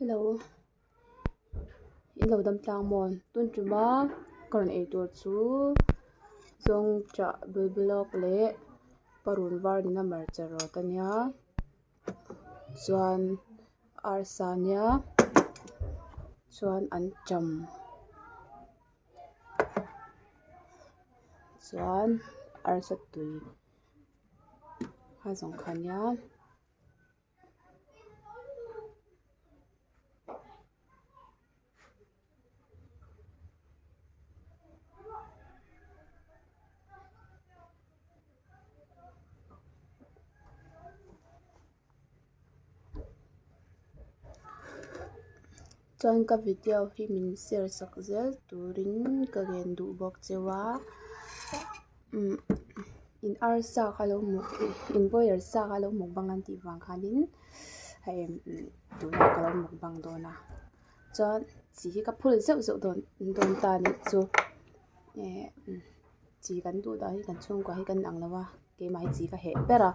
Hello, in lo dam tlang mon tun chuma karon ei tur chu zong cha bulbulok le parun var ni na mar chero tania chuan arsa nia chuan an cham chuan arsa tui ha zong khania chuan ka video hi min share sak zel turin ka gen du bawk chewa in arsa khalo mu in boiler sa khalo mukbang an ti wang khanin hei tuna khalo mukbang dona chuan chi hi ka phul zeuh zeuh don ta ni chu chi kan du da hi kan chung kwa hi kan ang lawa ke mai chi ka he pera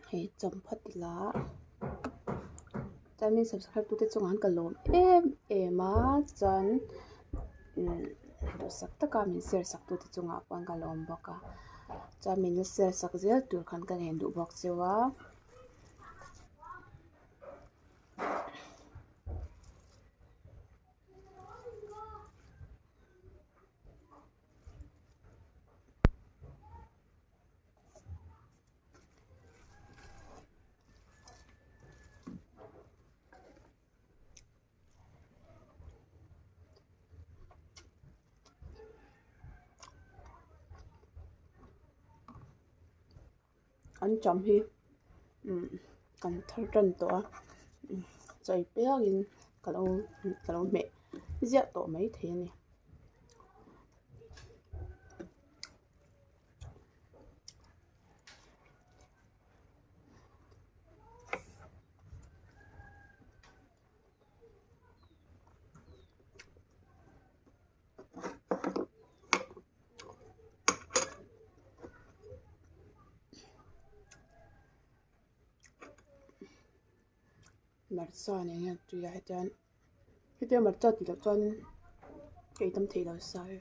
he cham phatila chamin subscribe tu te chung han kalom ma chan do sak taka min share sak tu te chunga pon kalom boka chamin share sak zel tur khan ka hen du bok chewa an cham hi kan thar tan to chai peagin kalo me zia to mai the ni marcha ne ya tu ya hetan marcha ti la chuan kei tam thei lo sai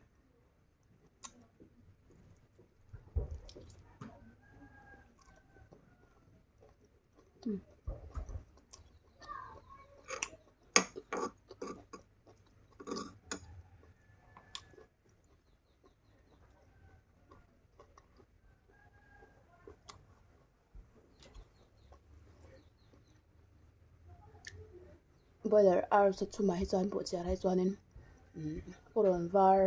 boiler ar sa chuma hi chuan bo chia rai chuanin poron var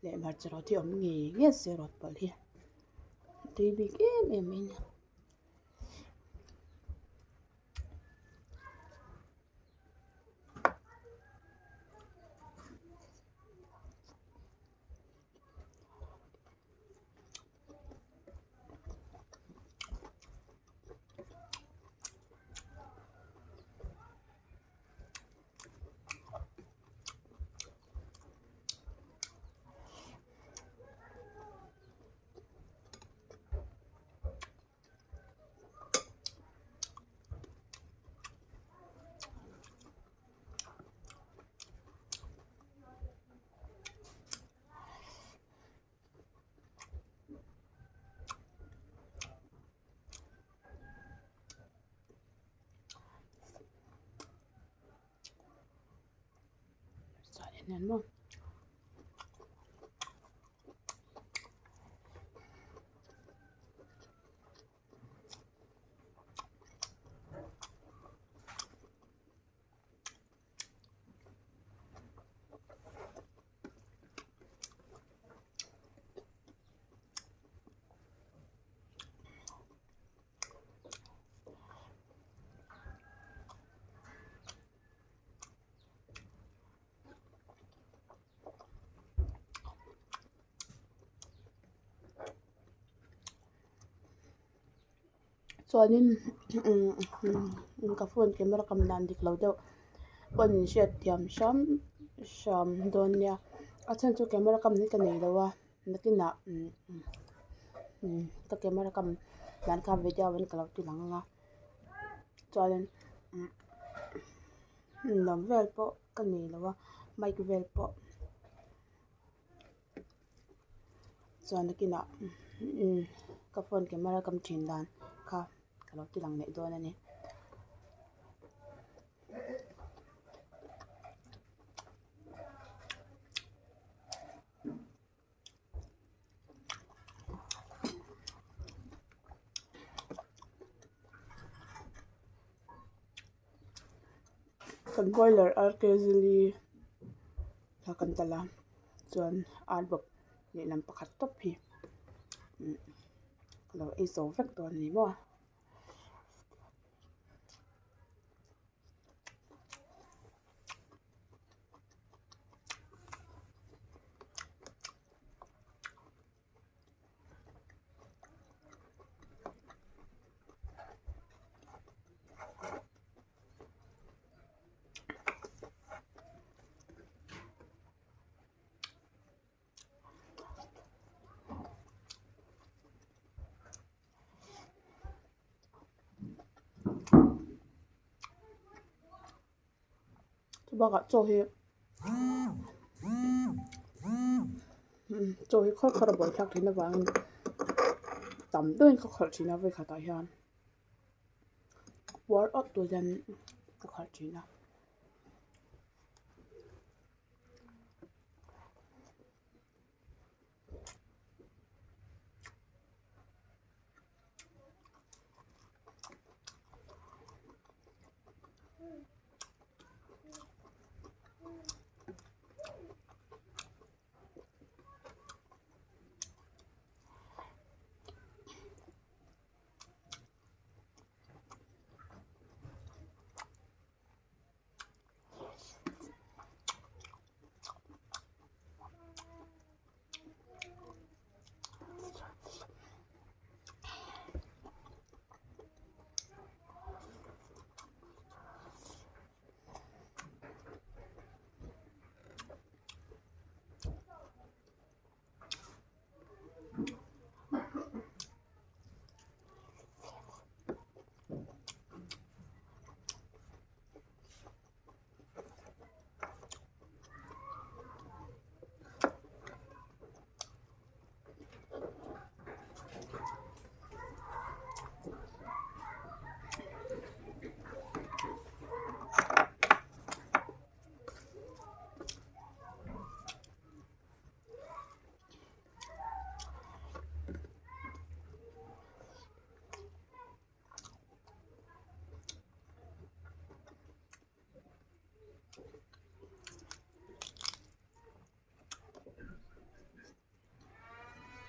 le mar chero thi om nge se rot pal hi tui bi em in nen mo chuanin ka phone camera kam dan dik lo deuh pon in hriat thiam sham dawn nia a chan chu camera kam ni ka nei lowa nakina ka camera kam dan ka video an kalo ti lang anga chuanin lam vel po kan ni lawa mic vel po chuan kina ka phone camera kam thin dan kha kalo ti lang nei don ani kan boiler RKZL la kan tala chuan album ni lam pakhat top hi lo ei zo vek ton ni mo baka cho hi khor khor bol thak thina wang tam doin khor thina ve khata hian war out to jan khor thina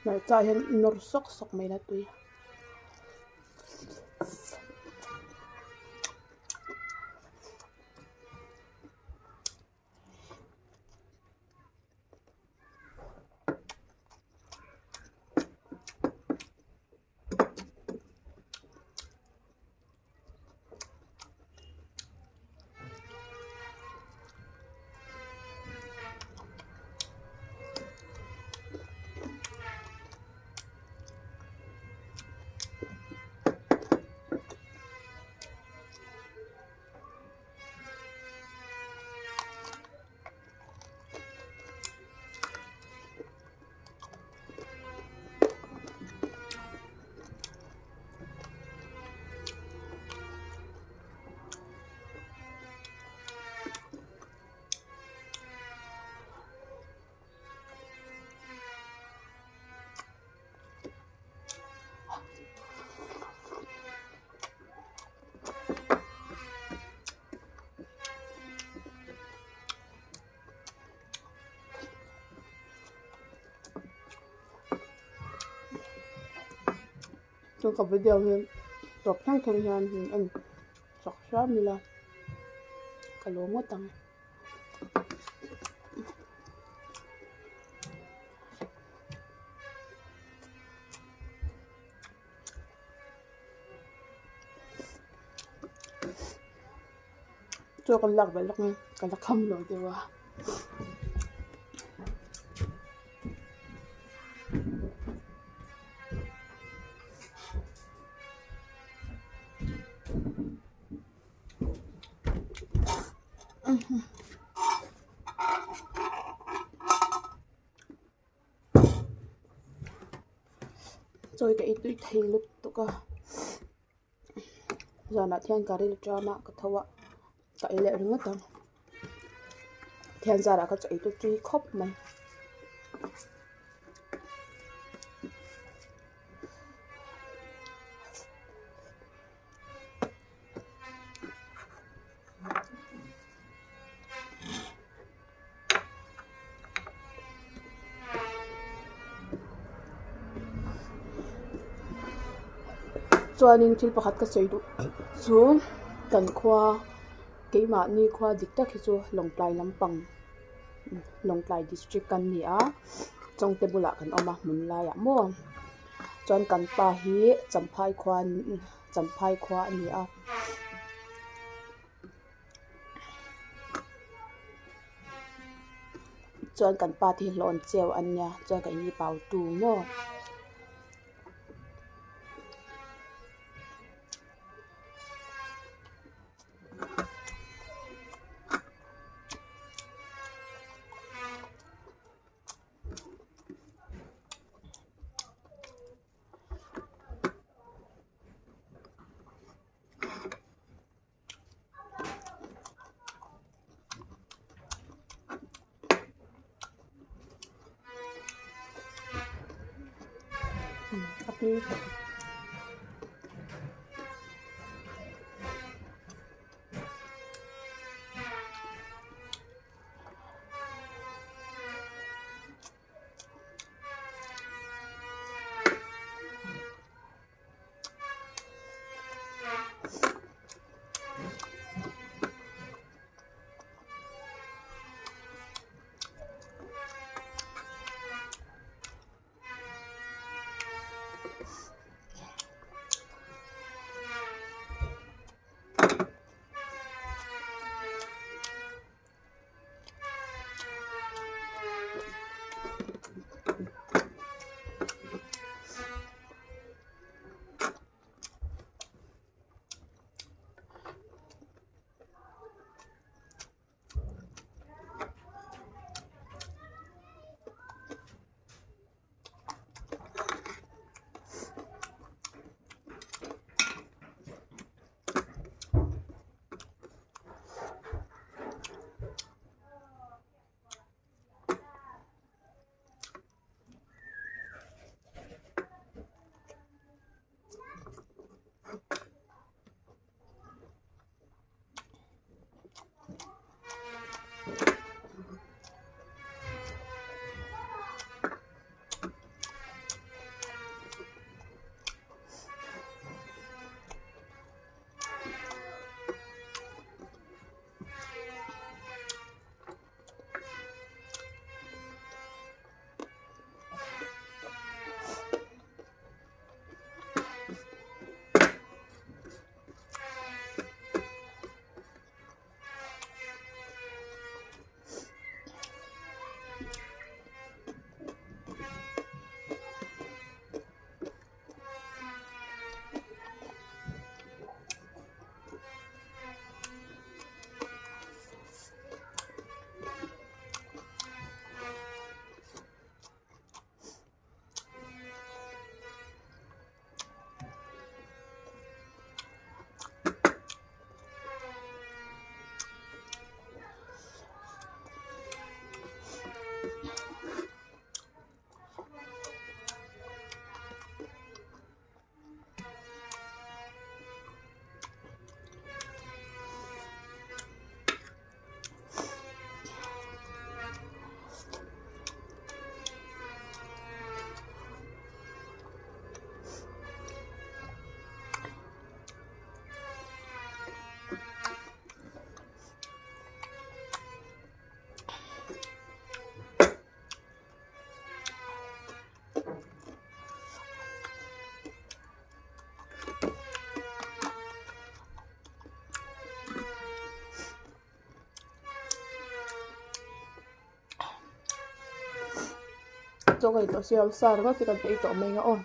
Mà cha hian nor sok sok mai na tui tôi có video hian top thang thang hian anh sok sha mi la kalo mo tang cho con lắc vậy lắc nghe con lắc không nổi được à rồi cái ít thì lúc tụ cả giờ là thiên cả đi drama cái thua cái lệ đúng không thiên giờ là cái chạy tụ truy khóc mày chuanin thil pakhat ka chei du chu kan khwa keimah ni khwa dik tak hi chu lawngtlai lampang lawngtlai district kan ni a chongte bula kan awma hmun lai ah maw chuan kan pa hi champhai khwa ani a chuan kan pa thi hlawn cheu an nia chuan kan ni pau tu maw tapi cho cái tổ siêu sao đó thì cần phải tổ mình ổn